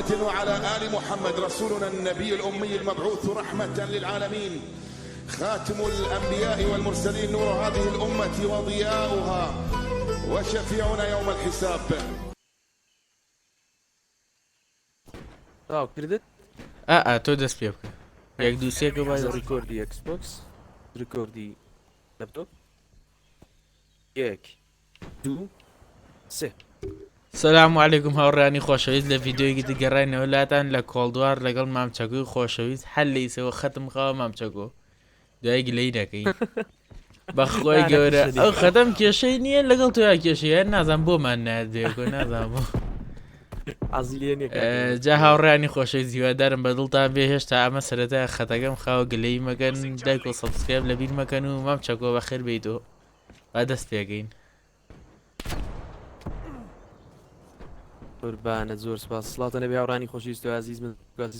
محمد وعلى آل محمد رسولنا النبي الأمي المبعوث رحمة للعالمين، خاتم الأنبياء والمرسلين، نور هذه الأمة وضياؤها، وشفيعنا يوم الحساب. كردت؟ تۆ دەست پێ بکە یەک دووسێکە باید ڕیکۆردی ئەکسبۆکس، ڕیکۆردی لەپتۆپ، 1 2 3. سەلام عەلەیکم هاوڕێیانی خۆشەویست، لە ڤیدیۆیەکی دیگەڕاینەوە لاتان لە کۆڵدوار لەگەڵ مامچەکۆی خۆشەویست هەر لەیسەوە ختم خاوە مامچەکۆ دوای گلەی دەکەی بەخۆی گەورە ئەو خەتەم کێشەی نییە لەگەڵ تۆیا کێشەیە نازان بۆمان نادێکۆ نازان بۆ جا هاوڕێیانی خۆشەویست هیوادارم بەدڵتان بێ هێشتا ئەمە سەرەتای خەتەکەم خاوە گلەی مەکەن دایک و سەبسکرایب لەبیر مەکەن و مامچەکۆ بەخێر بیتەوە با دەست پێکەین. قوربانە زۆر سپاس. سڵاتە نەبێ هاوڕانی خۆشەویست و عەزیز، من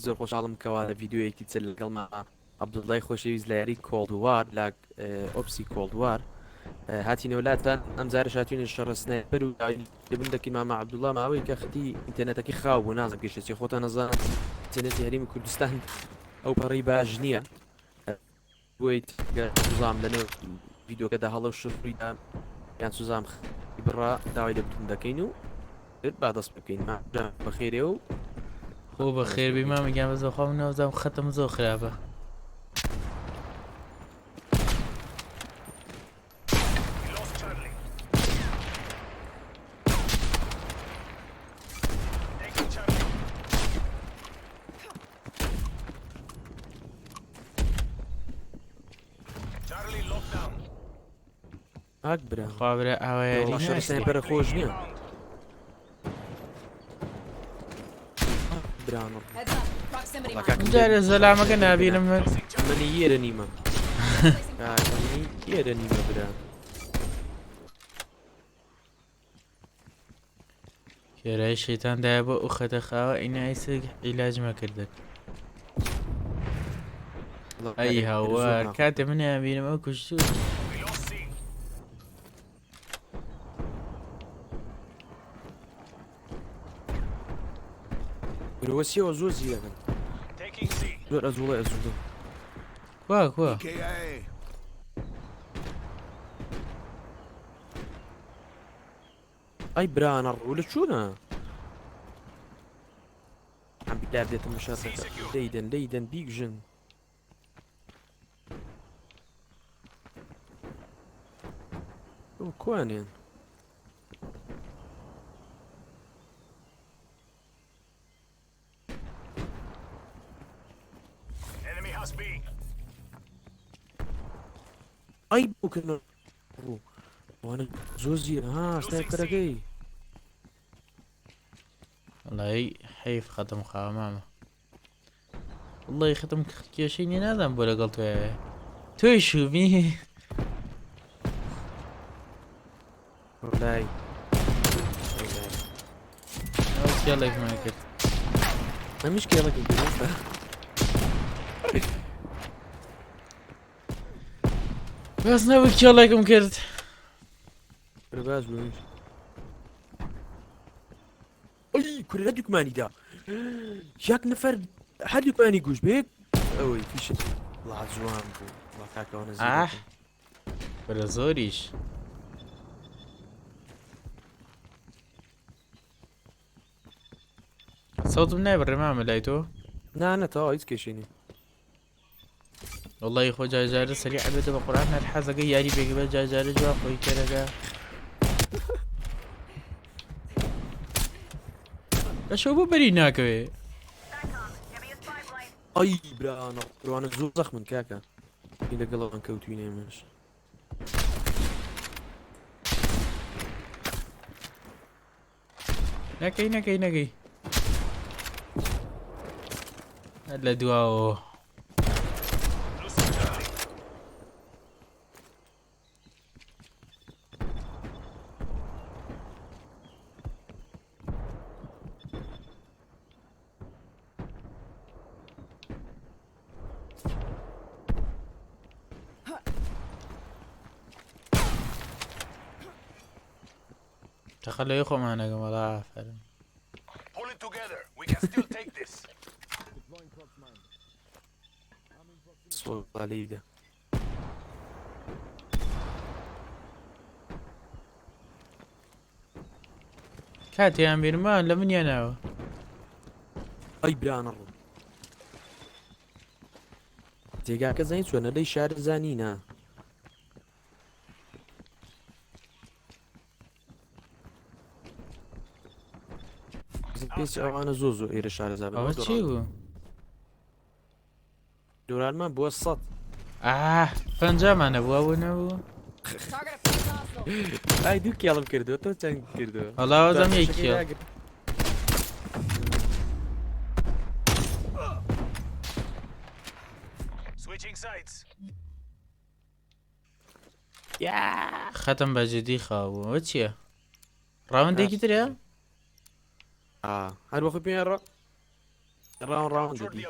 زۆر خۆشحاڵم کەوا لە ڤیدیۆیەکی تر لەگەڵما عەبدوڵڵای خۆشەویست لە یاری کۆڵدوار لە ئۆپسی کۆڵدوار هاتینەوە لاتان. ئەم جارە هاتوینە شەڕستنەپەر و دەبن دەکەین مامە عەبدوڵڵا ماوەی کە خەتی ئینتەرنێتەکەی خاو بوو، نازانم گەشتێکی خۆتان نەزانم ئینتەرنێتی هەرێمی کوردستان ئەو پەڕی باش نییە، بۆیت سوزام لەنێو ڤیدیۆکەدا هەڵە شوڕیدا یان سوزام بڕا داوای لەبتون دەکەین و با دەست بکەین بەخێرێ و خۆ بە خێربی مامەگیان بە زۆخوا من نەوەزام خەتم زۆر خراپە. ئاک برا خوابرە ئاوایاری شەڕستەپەرە خۆش نییە جارێ زەلامەکە نابینم منی یێرە نیمە یێرە نیمە برا کێرای شەیتاندایە بۆ ئەو خەتە خاوە ئینایسێک عیلاجمە کردن. ئەی هاوار کاتێ منیان بینم ئەو کوشتو وەسیەوە زۆر زیرەکەن زۆر ئەزوڵە ئەزوڵە وا ئەی برانە ڕوو لە چوونە ئەم بیدار دێتە مشاتەکە دەیدەن بیگژن ئەو کوانێن ئەی بکەنە وانە زۆر زیرە سنایپەرەکەی وەڵای حەیف خەتم خاوە مامە وەڵای خەتم کێشەی نیە نازانم بۆ لەگەڵ تۆیە تۆی شومی وەڵای کێڵێکمان کرد ئەمیش کێڵەکە گرێتە باس نەبوو کێڵێکم کرد باش بوویش ئەی کورە دوکمانیدا یەک نەفەر هەر دوکمانی گوش بێت ئەوەی پیشت وڵا جوان بوو وڵا کاکەوانە ئاح بەرە زۆریش سەوتم نایبڕێ مامە لای تۆ نانە تەواو هیچ کێشێنی والله خۆ جارجارە سەری عەبێتە بە قورئان هەر حەزەکەی یاری پێکە بە جارجارە جواب خۆی کێرەکە بەشەو بۆ بەری ناکەوێ ئەی برانە ڕوانە زۆر زەخمن کاکە هی لەگەڵەوەن کەوتوینێ منش نەکەی هەر لە دواوە تخلي يخو معنا والله عافر صوت علي کاتیان بیرمان لە منیە ناوە ئەی برانە ڕوو جێگاکە زەین چۆنە لەی شار زانینە پێی ئەوانە زۆ ئێرە شارەزا ئەوە چی بوو؟ دورانمان بووە 100 پەنجامانە بووە بوو نەبوو؟ ئای دوو کێڵم کردووە تۆ چەند کردووە هەڵاوە دەم یەکیە خەتم بە جدی خاوە ئەوە چییە؟ ڕاوندێکی ترە؟ هەر وەخۆ پێ ڕاوند دەدی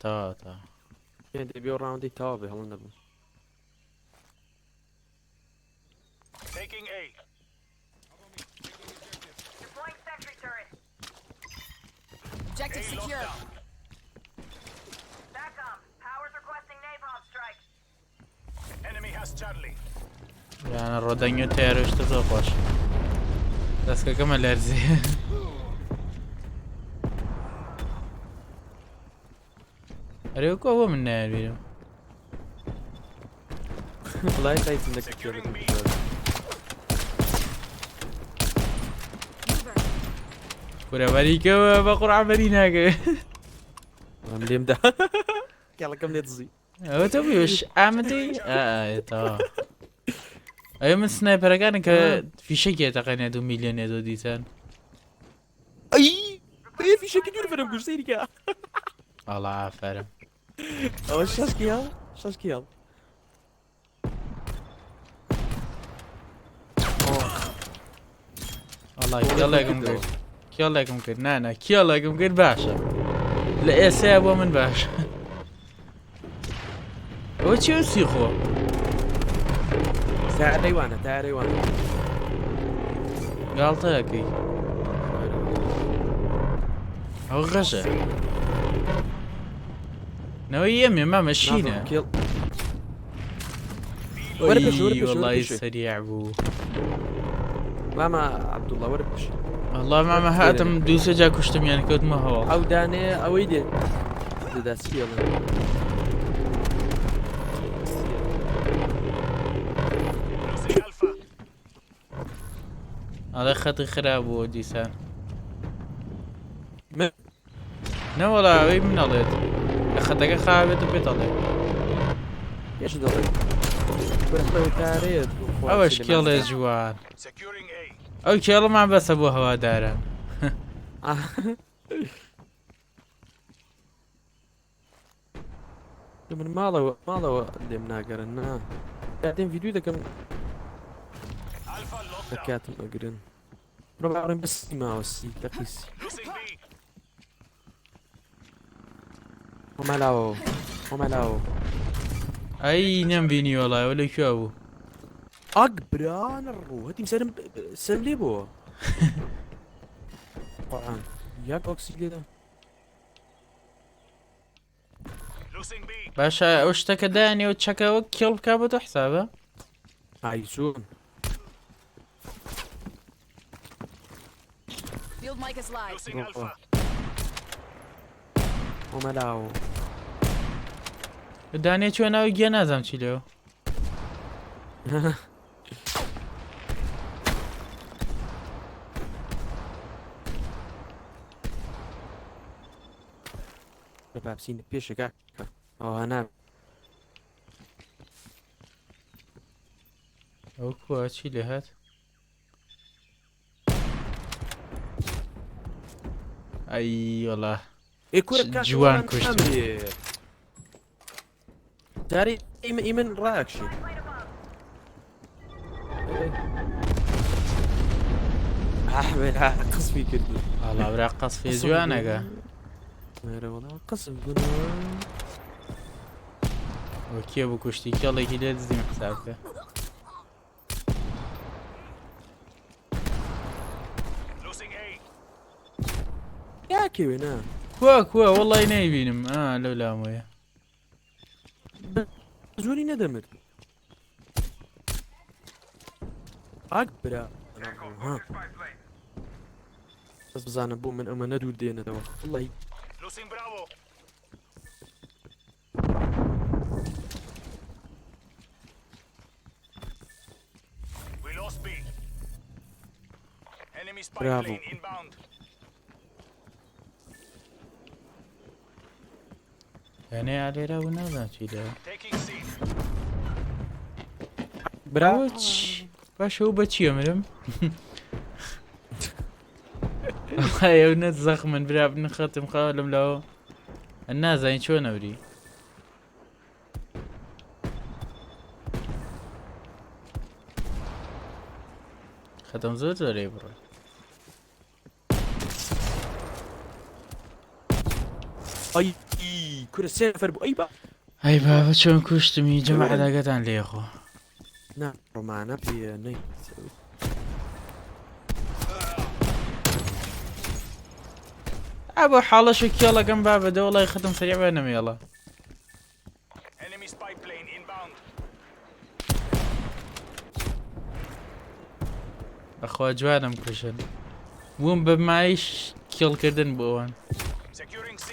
تەواو تەواو دەبێ ڕاوندی تەوا بێ هەڵم نەبوو Objective secure. Backup. Powers requesting napalm strike. Enemy has Charlie. یانە ڕۆدەنگی و تیارۆشتە زۆر خۆش دەستکەکەمە لەرزێ ئەرێوەکو ئەوە من نایبیرم وڵای خەیتم دەکرد کورەبەریکەوە بە قوڕعبەری ناکە ئەم لێمدا کێڵەکەم لێ دزی ئەوە تۆ بیوش ئامدەی ئاێتەوە ئەوێ من سنایپەرەکانن کە فیشەکێ تەقەنێ 2 میلیۆن دۆ دیسان ئەی فیشەکە دوور بەرەم گوشتێریکە ئەڵا ئافەرم ئەوە 6 کیاڵ 6 کیاڵ وەڵای کێڵێکم کرد کێڵێکم کرد نانە کێڵێکم کرد باشە لە ئێسەیە بۆ من باشە ئەوە چی سیخۆ تارەیوانە تارەیوانە گاڵتەکەی ئەو غەشە نەوەی ئەمێ مامەشینە وەڵای سەریع بوو ماما عەبدوڵڵا وەرە پێش والله مامە هاتم دووسە جا کوشتمیان کەوتمە هەوڵ ئەو دانێ ئەوەی دێت دەدا سیڵە ئەڵێ خەتی خراپ بووە دیسان من نەوەڵا ئەوەی منەڵێت لە خەتەکە خاوێت و پێت ئەڵێ پێش دەڵێت کارێت ئەوەش کێڵێ جوان Securing A. ئەو کێڵەمان بەسە بۆ هەوادارە من ماڵەوە لێم ناگەرن نا کاتێم ڤیدیۆ دەکەم Alpha locked down. کاتم ئەگرن ڕۆباڕێن بەسی ماوەسی تەقیسی Losing B. خۆمەلاوە ئەی نەمبینی وەڵایەوە لە کوێ بوو ئاگ برانە ڕوو هەتیم سەرم لێ بووە قورئان یاک ئۆکسی لێدا Losing B. باشە ئەو شتەکە دایانێ و چەکەوە کێڵ بکا بۆ تۆ حسابە ئایچوون Field mic is live. Losing Alpha. خۆمەلاوە دانێ چوە ناوی گیە نازام چی لێەوە لە بابسین پێشەکە ئەوە نا ئەو کووە چی لێ هات ئەی وەڵا جوان کوشت داری ئیمن ڕاکشی ئەحمد قسمی کردو ئاڵا برا قەسفێ جوانەکە وەڵا قسم بوونەوە ئەو کێ بوو کوشتی کێڵێکی لێ دزیم حسابکە Losing A. یاک كيوي نا كوا والله نايبينم لو لامويا زوري ندمر أكبر ها بس بزانا بو من أما ندور دينا دوا والله Losing Bravo. We lost B. Enemy spy Bravo. plane inbound. يعني علي راو نازم چی دا Taking C. براوچ باش هو بچی امرم هاي ونت زخمن برا بنختم خالم له الناس زين شو نوري ختم زود ولا يبرا أي كرة سيفر بو أي با هاي بابا شلون كشتمي جمع علاقات عن لي اخو نعم معنا في نيت ابو حاله شك يلا قم بابا ده والله يختم سريع بينهم يلا Enemy spy plane inbound. اخو جوانم كلشن بوم بمعيش كيل كردن بوان Securing C.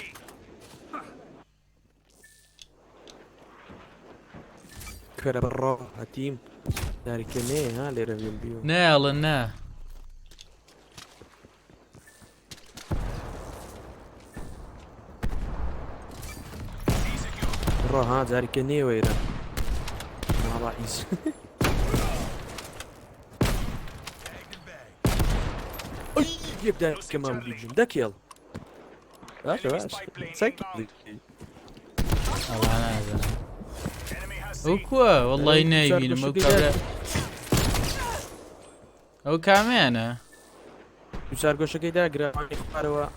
كرة برا هتيم داري كنيه ها اللي رفيم بيو نا يلا نا برا ها داري كنيه ويرا ما رئيس أي يبدأ كمان بيجي داك يلا باش باش سكت والله انا هذا Enemy has C. وكوا والله أي نايبين شو مو بدك؟ كابلا او كامينا وشار گۆشەکەی داگرانی خوارەوە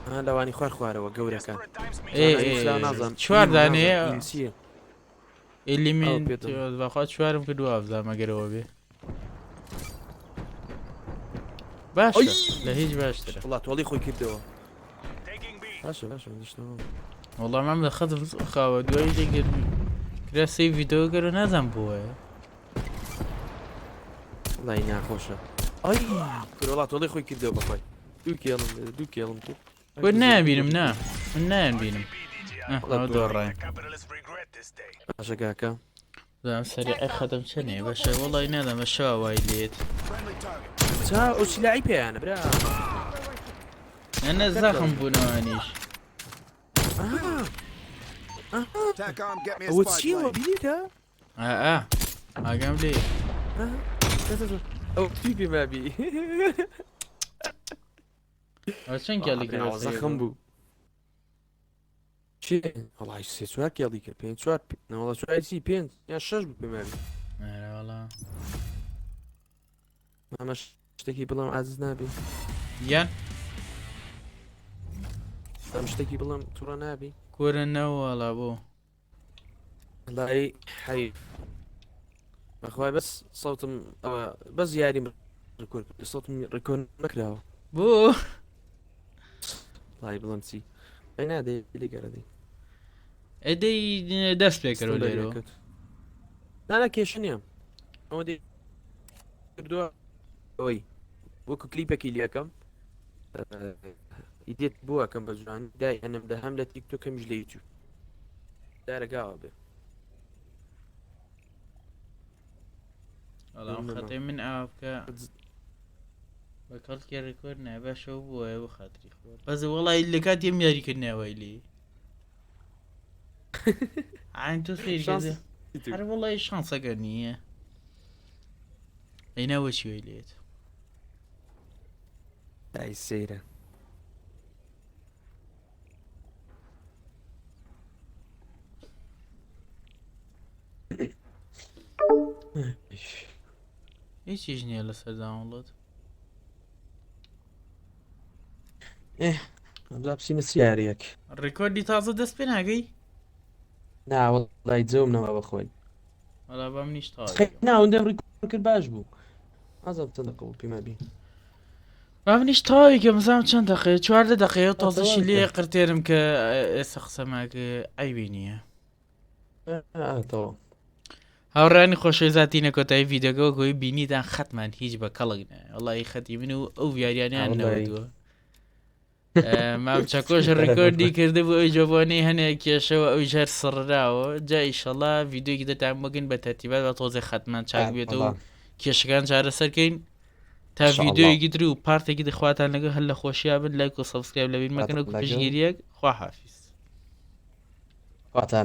لەوانی خوار خوارەوە گەورەکان Desperate times mean ايه نازم چوار دانه چیە اللي أو من بيضم. باخوات شوارم كدوا افزا ما قروا بي باشا لا هيج باشتري وڵات تۆڵی خۆی کردەوە taking B. باشە باشە نیشتەوە والله ما عمل خطف خاوة دوای دیگر کرا سی فيديو قروا نازم بوه وڵی ناخۆشە ئەی وڵات تۆڵی خۆی کردەوە بەخۆی دوو کێڵم کرد كون نابينم نا من نابينم والله دور راين Capitalists regret this day. باشە کاکە زعما سريع ختم شني باشا والله نادم الشوا وايليت تا ئەو سلاعی پێیانە برا انا زخم بونوانيش TACOM, get me a ئەوە spy چیەوە plane. بینیتە قام لي ئەو پی پێ مابی عشان قال لي زەخم بوو چی وڵی سێ چوار کێڵی کرد پێ چوار نەوەڵە چوارسی پێنج یا شەش بوو پێ مابی والله ئەمە شتێکی بڵم عزیز نابی يان ئەم شتێکی بڵم تووڕە نابی كورنا ولا بو والله حيف اخوي بس صوتم بس ياري ريكورد صوتم ريكورد نكراو بو والله بلمسي اين هذا اللي قال هذه ادي داس بيكر ولا يرو لا لا كيشن يوم هو دي كردوا وي وكو كليبك اللي كم يديت بوها كم بزران داي انا مدهم لتيك توك مش ليوتيوب داير قاعد والله خاطري من افكا بكرت كي ريكوردنا باش هو خاطري بس والله اللي كانت يمياري كنا ويلي عن تصير كذا عارف والله ايش شانسة قرنية اين اول شي ويليت داي السيرة ايش يجني على سردان والله لابسي مسياريك الريكورد دي تازة دس بناقي نا والله يتزومنا ما بخوي ولا بامنيش طايق خينا وندم ريكورد باش بو عزم تنقل بما بي منیش تاوی کە مزام چەند دقەیە 4 دقەیە تەواو تۆزشی لێ کە. قرتێرم کە ئێستا قسەماکە ئەیبی نییە تەواو هاوڕانی خۆشەویستاتینە کۆتایی ڤیددیۆگەوە گۆی بینیدان خەتمان هیچ بە کەڵک نە وڵی خەتی من و ئەو ڤیاریانیان وەڵی. نەوەدووە مام چەکۆش ڕێکۆردی کرده بۆ ئەوی جۆبوانەی هەنێک کێشەوە ئەوی ژەر سڕراوە جا ئیشەڵا ڤیددیۆکی دەتان بگەن بە تەرتیبات بە تۆزێ خەتمان چاک بێتەوە کێشەکان چارەسەرکەین تا ئینشاءالله. ڤیددیۆیەکی تر و پارتێکی دەخواتان لەگە هەر لە خۆشییا بن لایک و سەبسکرایب لەبین مەکەن و خاتم لەگەڵ. پشگیریەک خواحافیز خواتان